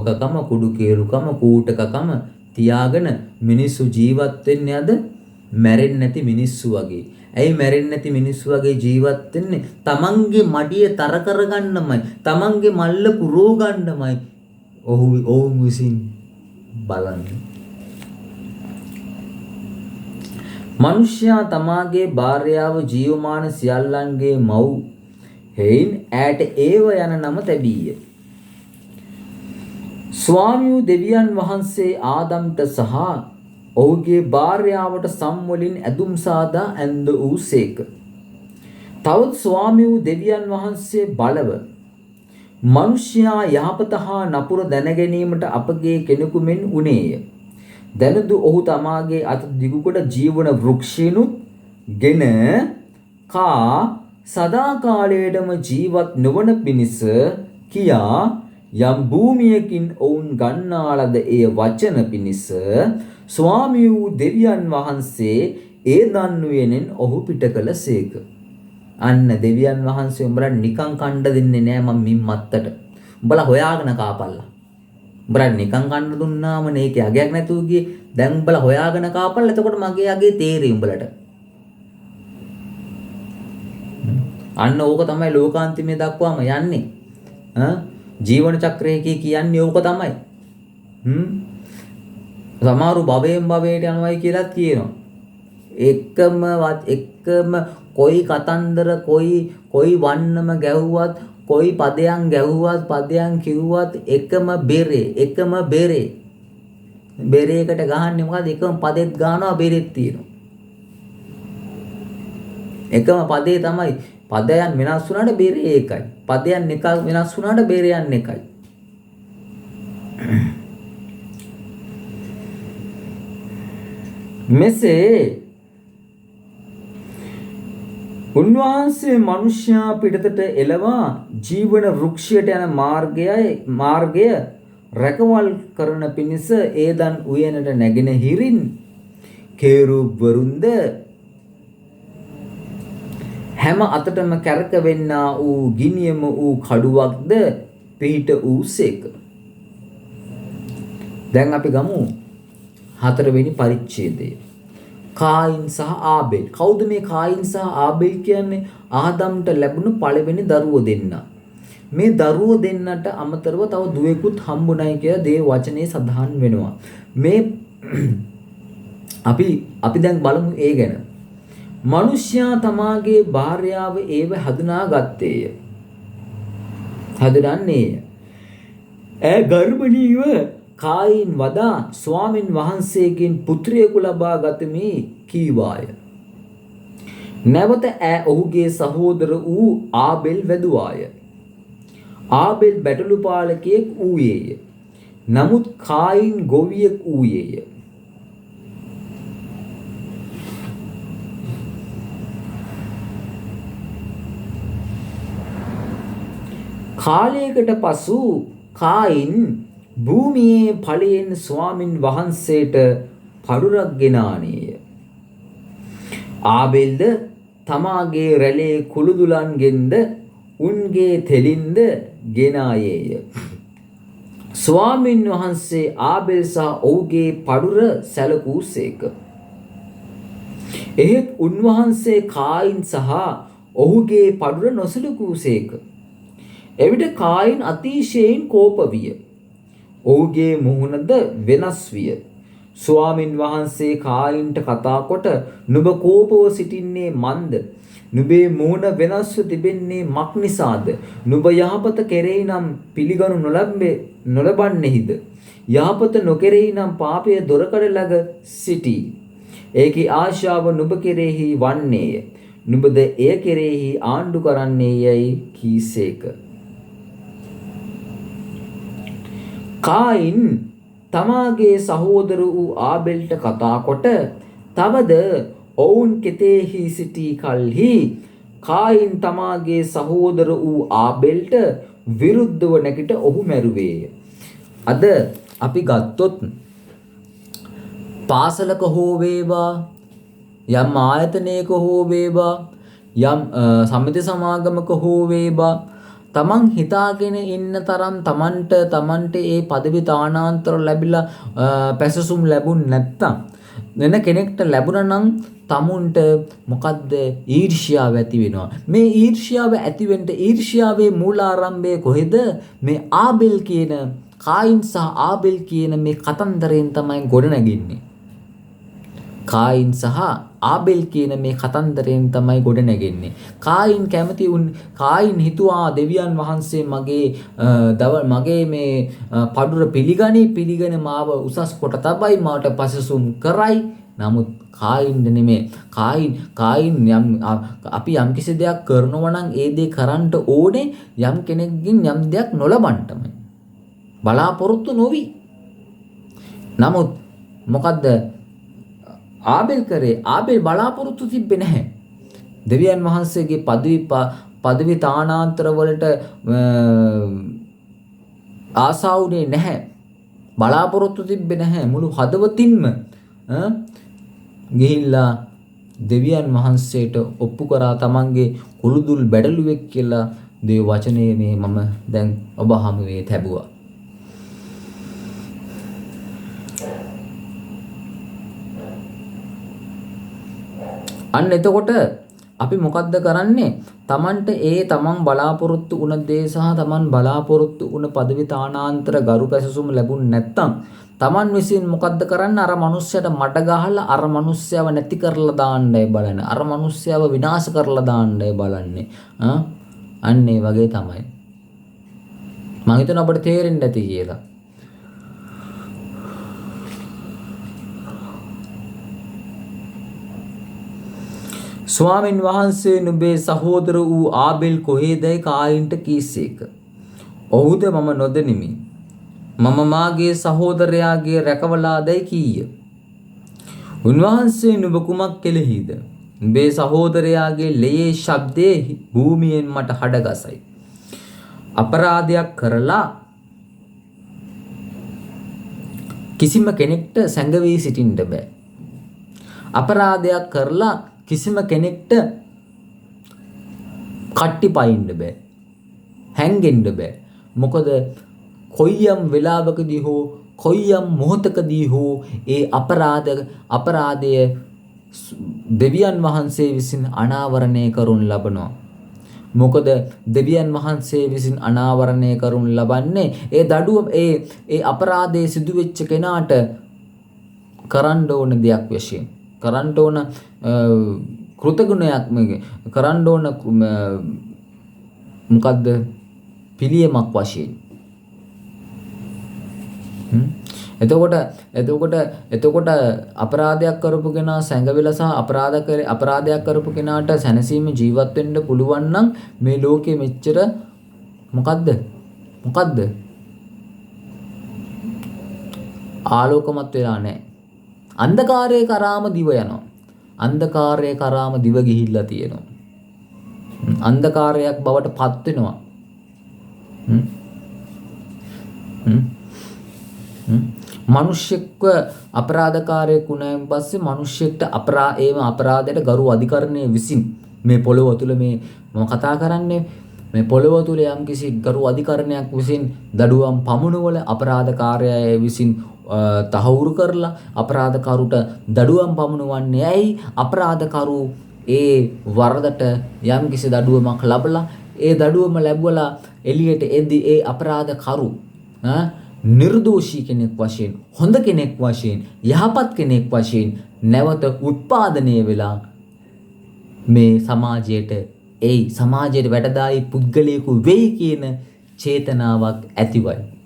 කම කුඩු කේරුකම කූටකකම තියාගෙන මිනිස්සු ජීවත් වෙන්නේ අද මැරෙන්නේ නැති මිනිස්සු වගේ. ඇයි මැරෙන්නේ නැති මිනිස්සු වගේ ජීවත් වෙන්නේ? තමන්ගේ මඩිය තර කරගන්නමයි, තමන්ගේ මල්ල පුරව ගන්නමයි. ඔවුන් විසින් බලන්නේ. මනුෂ්‍යයා තමාගේ භාර්යාව ජීවමාන සියල්ලන්ගේ මව් හේයින් ඈට ඒව යන නම තැබීය. ස්වාමියු දෙවියන් වහන්සේ ආදම්ට සහ ඔහුගේ භාර්යාවට සම්වලින් ඇදුම් සාදා ඇන්ද වූසේක. තවත් ස්වාමියු දෙවියන් වහන්සේ බලව මනුෂ්‍යයා යහපත හා නපුර දැනගැනීමට අපගේ කෙනෙකු මෙන් උනේය. දැනදු ඔහු තමාගේ අත දිගුකොට ජීවන වෘක්ෂිනුත් ගෙන කා සදාකාලයටම ජීවත් නොවන පිණිස කියා යම් භූමියකින් ඔවුන් ගන්නාලද එය වචන පිණිස ස්වාමී වූ දෙවියන් වහන්සේ ඒ දන්නුවෙනෙන් ඔහු පිට කළසේක. අන්න දෙවියන් වහන්සේ උඹලා නිකන් කණ්ඩ දෙන්නේ නෑ මම මින් මත්තට. උඹලා හොයාගෙන කාපල්ලා. උඹලා නිකන් කණ්ඩ දුන්නාම නේකේ අගයක් නැතුව ගියේ. දැන් උඹලා හොයාගෙන කාපල්ලා. එතකොට මගේ අගේ තේරෙයි උඹලට. අන්න ඕක තමයි ලෝකාන්තිමේ දක්වාම යන්නේ. ජීවන චක්‍රයේ කියන්නේ ඕක තමයි. සමහරු භවයෙන් භවයට යනවායි කියලාත් කියනවා. එකම කොයි කතන්දර කොයි වන්නම ගැහුවත් කොයි පදයන් ගැහුවත් පදයන් කිව්වත් එකම බෙරේ බෙරේකට ගහන්නේ මොකද? එකම පදෙත් ගන්නවා බෙරෙත් තියෙනවා. එකම පදේ තමයි. පදයන් වෙනස් වුණාට බෙරේ එකයි. පදයන් එක වෙනස් වුණාට බෙරයන් එකයි. මෙසේ උන්වහන්සේ මනුෂ්‍යයා පිටතට එළවා ජීවන වෘක්ෂයට යන මාර්ගය රැකවල් කරන පිණිස ඒදන් උයනට නැගෙන හිරින් කේරුබ්වරුන්ද හැම අතටම කැරකෙන්නා වූ ගිනියම වූ කඩුවක්ද පිහිට වූසේක. දැන් අපි ගමු 4 වෙනි පරිච්ඡේදය. කායින් සහ ආබෙල්. කවුද මේ කායින් සහ ආබෙල් කියන්නේ? ආදම්ට ලැබුණු පළවෙනි දරුවෝ දෙන්න. මේ දරුවෝ දෙන්නට අමතරව තව දුවෙකුත් හම්බුණයි කියලා දේ වචනේ සඳහන් වෙනවා. මේ අපි දැන් බලමු ඒ ගැන. මනුෂ්‍යයා තමාගේ භාර්යාව ඒව හඳුනා ගත්තේය. හඳුනන්නේය. ගර්භණීව කායින් වදා ස්වාමින් වහන්සේගෙන් පුත්‍රයෙකු ලබා ගතමි කීවාය. නැවත ඔහුගේ සහෝදර වූ ආබෙල් වැදුවාය. ආබෙල් බැටළු පාලකයෙක් වූයේය. නමුත් කායින් ගොවියෙක් වූයේය. කාලයකට පසු කායින් භූමියේ ඵලයෙන් ස්වාමින් වහන්සේට පඩුරක් ගෙනානේය. ආබෙල්ද තමාගේ රැළේ කුළුදුලන්ගෙන්ද උන්ගේ තෙලින්ද ගෙනායේය. ස්වාමින් වහන්සේ ආබෙල් සහ ඔහුගේ පඩුර සැලකූසේක. එහෙත් උන්වහන්සේ කායින් සහ ඔහුගේ පඩුර නොසලකූසේක. එවිට කායින් අතිශයින් කෝප විය. ඔහුගේ මුහුණද වෙනස් විය. ස්වාමින් වහන්සේ කායින්ට කතා කොට නුඹ කෝපව සිටින්නේ මන්ද? නුඹේ මුහුණ වෙනස්ව තිබෙන්නේ මක් නිසාද? නුඹ යහපත කෙරෙහි නම් පිළිගනු නොලබන්නේහිද? යහපත නොකෙරෙහි නම් පාපය දොරකඩ ළඟ සිටී. ඒකී ආශාව නුඹ කෙරෙහි වන්නේය. නුඹද එය කෙරෙහි ආණ්ඩු කරන්නේ යයි කීසේක. කායින් තමාගේ සහෝදර වූ ආබෙල්ට කතා කොට තවද ඔවුන් කෙතෙහි සිටී කල්හි කායින් තමාගේ සහෝදර වූ ආබෙල්ට විරුද්ධව නැගිට ඔහු මැරුවේය. අද අපි ගත්තොත් පාසලක හෝ වේවා යම් ආයතනයක හෝ වේවා යම් සමිති සමාගමක හෝ වේවා තමන් හිතාගෙන ඉන්න තරම් තමන්ට ඒ পদවි තානාන්තර ලැබිලා පැසසුම් ලැබුණ නැත්තම් වෙන කෙනෙක්ට ලැබුණා නම් තමුන්ට මොකද්ද ඊර්ෂ්‍යාව ඇති වෙනවා. මේ ඊර්ෂ්‍යාව ඇති වෙන්න ඊර්ෂ්‍යාවේ මූලාරම්භය කොහෙද? මේ ආබෙල් කියන කායින් සහ ආබෙල් කියන මේ කතන්දරයෙන් තමයි ගොඩනැගෙන්නේ. කායින් සහ ආබෙල් කියන මේ කතන්දරයෙන් තමයි ගොඩනැගෙන්නේ. කායින් හිතුවා දෙවියන් වහන්සේ මගේ මේ පඩුර පිළිගෙන මාව උසස් කොට තබයි මාට පසසුම් කරයි. නමුත් කායින්ද නෙමේ. කායින් අපි යම් කිසි දෙයක් කරනවා නම් ඒ දේ කරන්න ඕනේ යම් කෙනෙක්ගෙන් යම් දෙයක් නොලබන්නමයි. බලාපොරොත්තු නොවි. නමුත් මොකද්ද ආබෙල් කරේ? ආබෙල් බලාපොරොත්තු තිබ්බේ නැහැ. දෙවියන් වහන්සේගේ পদවි තානාන්තර වලට ආසාවුනේ නැහැ. බලාපොරොත්තු තිබ්බේ නැහැ. මුළු හදවතින්ම ගිහිල්ලා දෙවියන් වහන්සේට ඔප්පු කරා තමන්ගේ කුරුදුල් බැඩළුවෙක් කියලා දේව වචනේ මේ මම දැන් ඔබ හමුවේ තැබුවා. අන්න එතකොට අපි මොකද්ද කරන්නේ? තමන්ට තමන් බලාපොරොත්තු වුණ දේ සහ තමන් බලාපොරොත්තු වුණ পদවි තානාන්තර ගරු පැසසුම ලැබුණ නැත්තම් තමන් විසින් මොකද්ද කරන්නේ? අර මිනිස්සයාට මඩ ගහලා අර මිනිස්සයව නැති කරලා දාන්නයි බලන්නේ. අර මිනිස්සයව විනාශ කරලා දාන්නයි බලන්නේ. අන්න ඒ වගේ තමයි. මම හිතනවා අපිට තේරෙන්නේ නැති කියලා. ස්වාමින් වහන්සේ නුඹේ සහෝදර වූ ආබෙල් කොහේදයි කායින්ට කීසේක. ඔහුද මම නොදනිමි. මම මාගේ සහෝදරයාගේ රැකවලාදයි කීය. උන්වහන්සේ නුඹ කුමක් කෙලෙහිද? නුඹේ සහෝදරයාගේ ලයේ ශබ්දයේ භූමියෙන් මට හඩගසයි. අපරාධයක් කරලා කිසිම කෙනෙක්ට සැඟවී සිටින්න බෑ. අපරාධයක් කරලා කිසිම කෙනෙක්ට කට්ටි පයින්න බෑ. හැංගෙන්න බෑ. මොකද කොයියම් වෙලාවකදී හෝ කොයියම් මොහොතකදී හෝ ඒ අපරාධය දෙවියන් වහන්සේ විසින් අනාවරණය කරුන් ලබනවා. මොකද දෙවියන් වහන්සේ විසින් අනාවරණය කරුන් ලබන්නේ ඒ දඩුව ඒ අපරාධයේ සිදුවෙච්ච කෙනාට කරන්න ඕන දෙයක් වශයෙන්. කරන්න ඕන කෘතගුණයක් කරන්න ඕන මොකද්ද පිළියමක් වශයෙන්. එතකොට අපරාධයක් කරපු කෙනා සැඟවිලා සහ අපරාධයක් කරපු කෙනාට සැනසීම ජීවත් වෙන්න පුළුවන් නම් මේ ලෝකෙ මෙච්චර මොකද්ද ආලෝකමත් වෙලා නැහැ. අන්ධකාරයේ කරාම දිව යනවා. අන්ධකාරයේ කරාම දිව ගිහිල්ලා තියෙනවා. අන්ධකාරයක් බවට පත් වෙනවා. මිනිස්සෙක්ව අපරාධකාරයෙක් වුණාන් පස්සේ මිනිස්සෙක්ට අපරාධයට ගරු අධිකරණය විසින් මේ පොළොව තුළ මේ මම කතා කරන්නේ මේ පොළොව තුළ යම්කිසි ගරු අධිකරණයක් විසින් දඩුවම් පමුණුවල අපරාධකාරයය විසින් තහවුරු කරලා අපරාධකරුට දඩුවම් පමුණුවන්නේ ඇයි? අපරාධකරු ඒ වරදට යම්කිසි දඩුවමක් ලබලා ඒ දඩුවම ලැබුවලා එළියට එද්දී ඒ අපරාධකරු නිර්දෝෂී කෙනෙක් වශයෙන්, හොඳ කෙනෙක් වශයෙන්, යහපත් කෙනෙක් වශයෙන් නැවත උත්පාදනය වෙලා මේ සමාජයට වැඩදායි පුද්ගලයෙකු වෙයි කියන චේතනාවක් ඇතිවයි.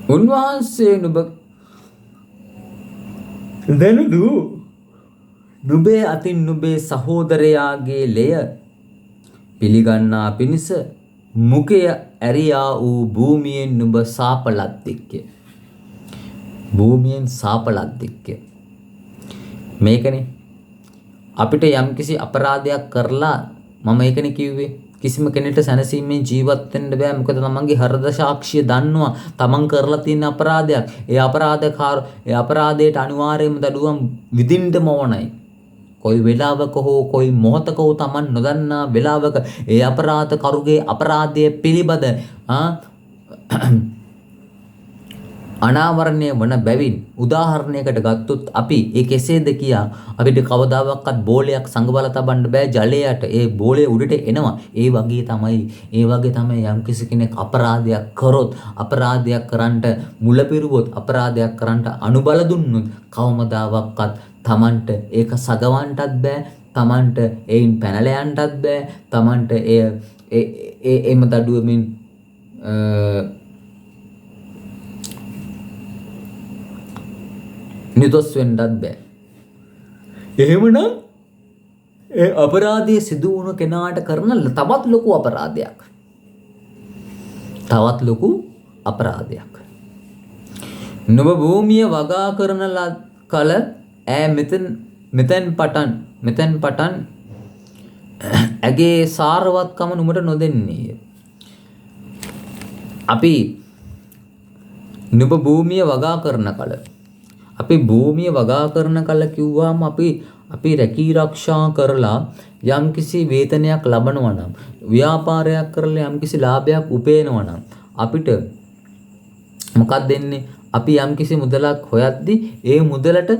උන්වහන්සේ නුඹ දැනුදු නුඹේ අතින් නුඹේ සහෝදරයාගේ ලෙය පිළිගන්නා පිණිස මුඛය ඇරියා වූ භූමියෙන් නුඹ සාපලද්දෙක්ය. භූමියෙන් සාපලද්දෙක්ය. මේකනේ අපිට යම්කිසි අපරාධයක් කරලා මම ඒකනේ කිව්වේ කිසිම කෙනෙක්ට සැනසීමෙන් ජීවත් වෙන්න බෑ. මොකද තමන්ගේ හෘද සාක්ෂිය දන්නවා තමන් කරලා තියෙන අපරාධයක්. ඒ අපරාධයට අනිවාර්යයෙන්ම දඩුවම් විඳින්නම ඕනයි. කොයි වෙලාවක හෝ කොයි මොහොතක හෝ තමන් නොදන්නා වෙලාවක ඒ අපරාධ කරුගේ අපරාධය පිළිබඳ අනාවරණය වන බැවින් උදාහරණයකට ගත්තොත් අපි ඒ කෙසේද කියා අපිට කවදාවත් බෝලයක් සංගවලා තබන්න බෑ ජලයට. ඒ බෝලය උඩට එනවා. ඒ වගේ තමයි යම්කිසි කෙනෙක් අපරාධයක් කරොත්, අපරාධයක් කරන්නට මුලපිරුවොත්, අපරාධයක් කරන්නට අනුබල දුන්නොත් කවමදාවත් තමන්ට ඒක සගවන්නටත් බෑ. තමන්ට ඒයින් පැනලා යන්නටත් බෑ. තමන්ට එම දඩුවමින් නිදොස් වෙන්නත් බෑ. එහෙමනම් ඒ අපරාධය සිදු වුණු කෙනාට කරන තවත් ලොකු අපරාධයක්. නුඹ භූමිය වගා කරන කල ඈ මෙතෙන් පටන් ඇගේ සාරවත්කම නුඹට නොදෙන්නේය. අපි නුඹ භූමිය වගා කරන කල භූමිය වගා කරන කල කිව්වාම අපි රැකී රක්ෂා කරලා යම්කිසි වේතනයක් ලබනවා නම්, ව්‍යාපාරයක් කරලා යම්කිසි ලාභයක් උපයනවා නම් අපිට මොකක්ද දෙන්නේ? අපි යම්කිසි මුදලක් හොයද්දී ඒ මුදලට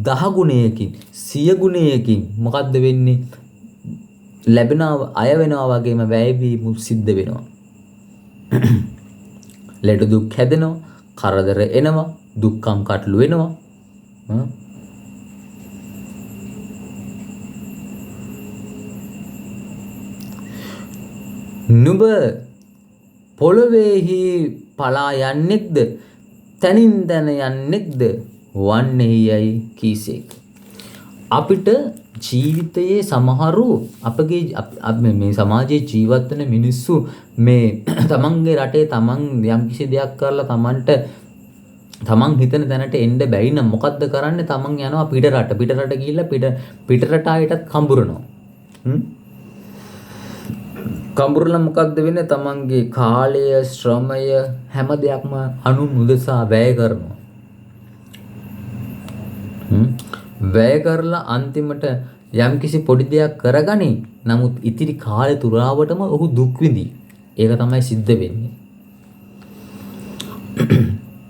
10 ගුණයකින් 100 ගුණයකින් මොකක්ද වෙන්නේ? ලැබෙනවා අය වෙනවා වගේම වැයවීම සිද්ධ වෙනවා. ලෙඩ දුක් හැදෙනවා, කරදර එනවා, දුක්ඛම් කටළු වෙනවා. නුඹ පොළොවේහි පලා යන්නෙක්ද, තනින් තන යන්නෙක්ද වන්නේයයි කීසේක. අපිට ජීවිතයේ සමහරු අපගේ මේ සමාජයේ ජීවත් වෙන මිනිස්සු මේ තමන්ගේ රටේ තමන් යම්කිසි දෙයක් කරලා තමන් හිතන තැනට එන්න බැරි නම් මොකද්ද කරන්නේ? තමන් යනවා පිටරට ගිහිල්ලා පිටරට ආයටත් කඹරනවා. කඹරලා මොකද්ද වෙන්නේ? තමන්ගේ කාලය, ශ්‍රමය හැම දෙයක්ම අනුන් උදෙසා වැය කරනවා. වැය කරලා අන්තිමට යම්කිසි පොඩි දෙයක් කරගනි. නමුත් ඉතිරි කාලේ තුරාවටම ඔහු දුක් විඳි. ඒක තමයි සිද්ධ වෙන්නේ.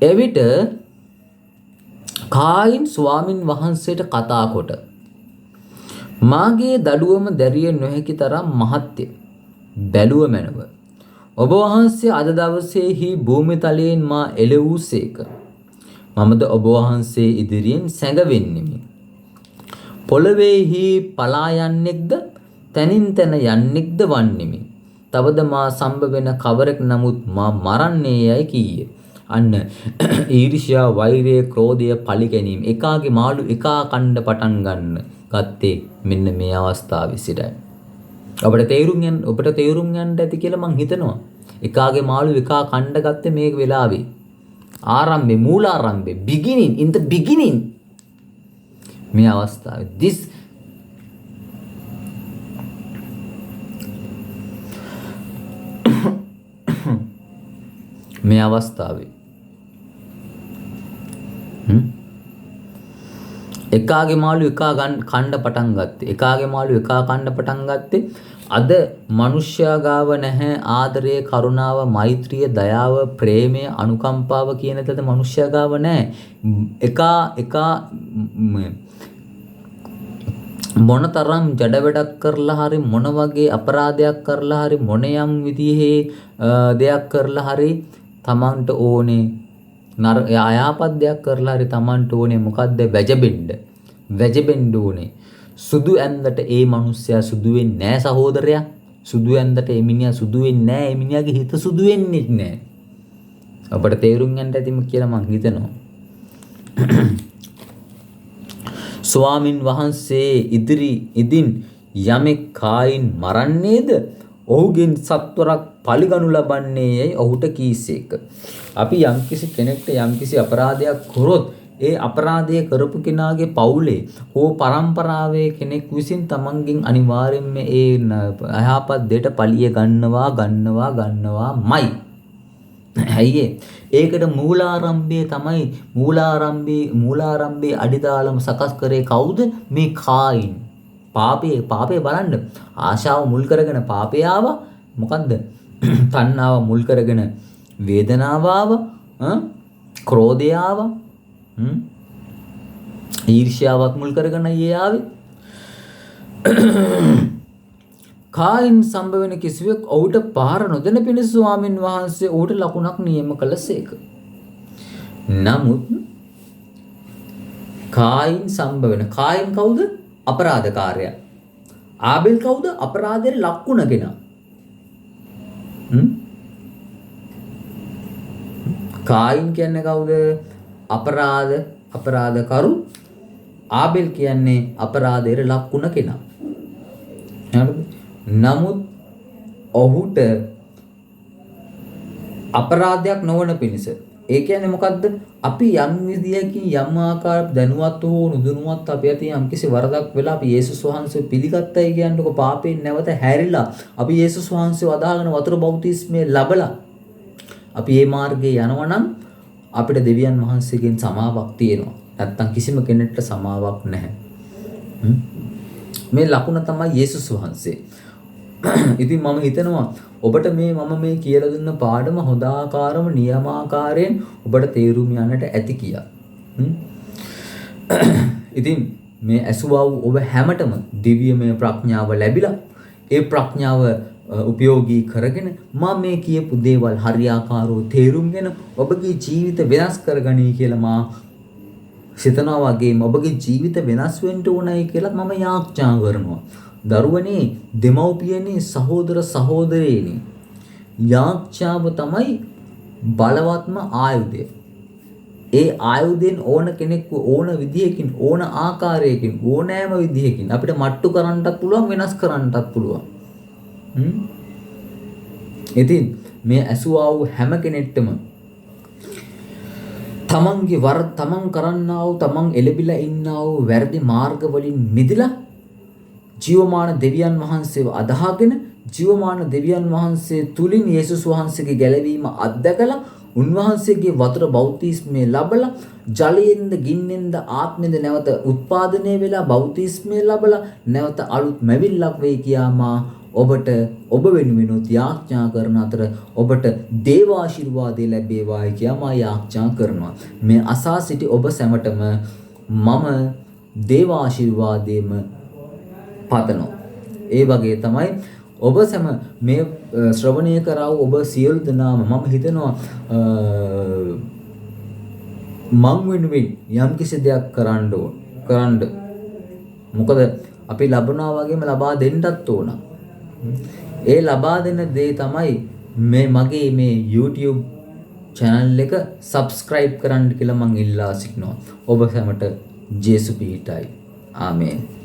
එවිට කායින් ස්වාමින් වහන්සේට කතා කොට මාගේ දඩුවම දැරිය නොහැකි තරම් මහත්ය. බැලුව මැනව. ඔබ වහන්සේ අද දවසේහි භූමිතලයෙන් මා එළවූසේක. මමද ඔබ වහන්සේ ඉදිරියෙන් සැඟවෙන්නෙමි. පොළොවේහි පලා යන්නෙක්ද, තනින් තන යන්නෙක්ද වන්නෙමි. තවද මා සම්බ වෙන කවරෙක් නමුත් මා මරන්නේ යයි කීය. අන්න ඊර්ෂ්‍යා, වෛරය, ක්‍රෝධය, පලි ගැනීම, එකාගේ මාළු එකා කණ්ඩ පටන් ගන්න ගත්තේ මෙන්න මේ අවස්ථාවේ සිටයි. ඔබට තේරුම් යන්න ඇති කියලා මං හිතනවා. එකාගේ මාළු එකා කණ්ඩ ගත්තේ මේ වෙලාවේ. මූලාරම්භේ in the beginning මේ අවස්ථාවේ මේ අවස්ථාවේ එකාගේ මාළු එකා කණ්ඩ පටන් ගත්තේ අද මනුෂ්‍යයා ගාව නැහැ ආදරය, කරුණාව, මෛත්‍රිය, දයාව, ප්‍රේමය, අනුකම්පාව කියන දේ මනුෂ්‍යයා ගාව නැහැ. එකා මොනතරම් ජඩ වැඩක් කරලා හරි, මොන වගේ අපරාධයක් කරලා හරි, මොන යම් විදිහේ දෙයක් කරලා හරි තමන්ට ඕනේ අයාපත් දෙයක් කරලා හරි තමන්ට ඕනේ මොකද්ද? වැජබෙන්න ඕනේ. සුදු ඇන්දට ඒ මිනිස්සයා සුදු වෙන්නේ නැහැ සහෝදරයා. සුදු ඇන්දට ඒ මිනිහා සුදු වෙන්නේ නැහැ. ඒ මිනිහාගේ හිත සුදු වෙන්නේ නැහැ. අපට තේරුම් ගන්න ඇතිම කියලා මං හිතනවා. ස්වාමින් වහන්සේ ඉදින් යමෙක් කායින් මරන්නේද ඔහුගෙන් සත්වරක් පලිගනු ලබන්නේ යයි ඔහුට කීසේක. අපි යම්කිසි කෙනෙක්ට යම්කිසි අපරාධයක් කරොත් ඒ අපරාධය කරපු කෙනාගේ පවුලේ හෝ පරම්පරාවේ කෙනෙක් විසින් තමන්ගෙන් අනිවාර්යෙන්ම ඒ අයහපත් දෙයට පලිය ගන්නවාමයි. ඇයි ඒකට මූලාරම්භයේ තමයි මූලාරම්භයේ අඩිතාලම සකස් කරේ කවුද? මේ කායින්. පාපේ බලන්න. ආශාව මුල් කරගෙන පාපය ආවා. මොකද්ද? තණ්හාව මුල් කරගෙන වේදනාව ආවා. ක්‍රෝධය ආවා. ඊර්ෂ්‍යාවත් මුල් කරගෙන ආවේ. කායින් සම්භවෙන කිසිවෙක් ඔහුට පාර නොදෙන පිණිස ස්වාමින් වහන්සේ ඔහුට ලකුණක් නියම කළසේක. නමුත් කායින් සම්භවෙන කායින් කවුද? අපරාධකාරයා. ආබෙල් කවුද? අපරාධයේ ලකුණ කෙනා. කායින් කියන්නේ කවුද? අපරාධකරු. ආබෙල් කියන්නේ අපරාධයේ ලකුණ කෙනා. හරිද? නමුත් ඔහුට අපරාධයක් නොවන පිණිස. ඒ කියන්නේ මොකද්ද? අපි යම් විදියකින් යම් ආකාරයක් දැනුවත් හෝ නුදුනුවත් අපි අතින් යම්කිසි වරදක් වෙලා අපි යේසුස් වහන්සේ පිළිගත්තයි කියන්නකො පාපයෙන් නැවත හැරිලා අපි යේසුස් වහන්සේව අදාගෙන වතුර බෞතිස්මය ලැබලා අපි මේ මාර්ගයේ යනවා නම් අපිට දෙවියන් වහන්සේගෙන් සමාවක් තියෙනවා. නැත්තම් කිසිම කෙනෙක්ට සමාවක් නැහැ. මේ ලකුණ තමයි යේසුස් වහන්සේ. ඉතින් මම හිතනවා ඔබට මම මේ කියලා දුන්න පාඩම හොඳ ආකාරම නියමාකාරයෙන් ඔබට තේරුම් යන්නට ඇති කියා. ඉතින් මේ ඇසුවා වූ ඔබ හැමතෙම දිව්‍යමය ප්‍රඥාව ලැබිලා ඒ ප්‍රඥාව උපයෝගී කරගෙන මම මේ කියපු දේවල් හරියාකාරව තේරුම්ගෙන ඔබගේ ජීවිත වෙනස් කරගනී කියලා මා සිතනවා වගේම ඔබගේ ජීවිත වෙනස් වෙන්න ඕනයි කියලා මම යාඥා කරනවා. දරුවනේ, දෙමව්පියනේ, සහෝදර සහෝදරයනේ, යාඥාව තමයි බලවත්ම ආයුධය. ඒ ආයුධයෙන් ඕන කෙනෙක්ව ඕන විදිහකින් ඕන ආකාරයකින් ඕනෑම විදිහකින් අපිට මට්ටු කරන්නටත් පුළුවන්, වෙනස් කරන්නටත් පුළුවන්. ඉතින් මේ ඇසුවා වූ හැම කෙනෙක්ටම තමන්ගේ තමන් කරන්නා වූ තමන් එළබිලා ඉන්නා වූ වැරදි මාර්ග වලින් මිදලා ජීවමාන දෙවියන් වහන්සේව අදහාගෙන ජීවමාන දෙවියන් වහන්සේ තුලින් යේසුස් වහන්සේගේ ගැලවීම අත්දැකලා උන්වහන්සේගේ වතුර බෞතිස්මය ලැබලා ජලයෙන්ද ගින්නෙන්ද ආත්මෙන්ද නැවත උත්පාදනය වෙලා බෞතිස්මය ලැබලා නැවත අලුත් මැවිල්ලක් වෙයි කියාමා ඔබට ඔබ වෙනුවෙනුත් යාඥා කරන අතර ඔබට දේව ආශිර්වාදය ලැබේවායි කියාමා යාඥා කරනවා. මේ අසා සිටි ඔබ සැමටම මම දේව ආශිර්වාදයේම පතනවා. ඒ වගේ තමයි ඔබ සැම මේ ශ්‍රවණය කරව ඔබ සියලු දෙනාම මම හිතනවා මං වෙනුවෙන් යම්කිසි දෙයක් කරන්න. මොකද අපි ලබනවා වගේම ලබා දෙන්නත් ඕන. ඒ ලබා දෙන දේ තමයි මේ මගේ මේ YouTube channel එක subscribe කරන්න කියලා මං ඉල්ලා සිටිනවා. ඔබ හැමට ජේසු පිහිටයි. ආමේන්.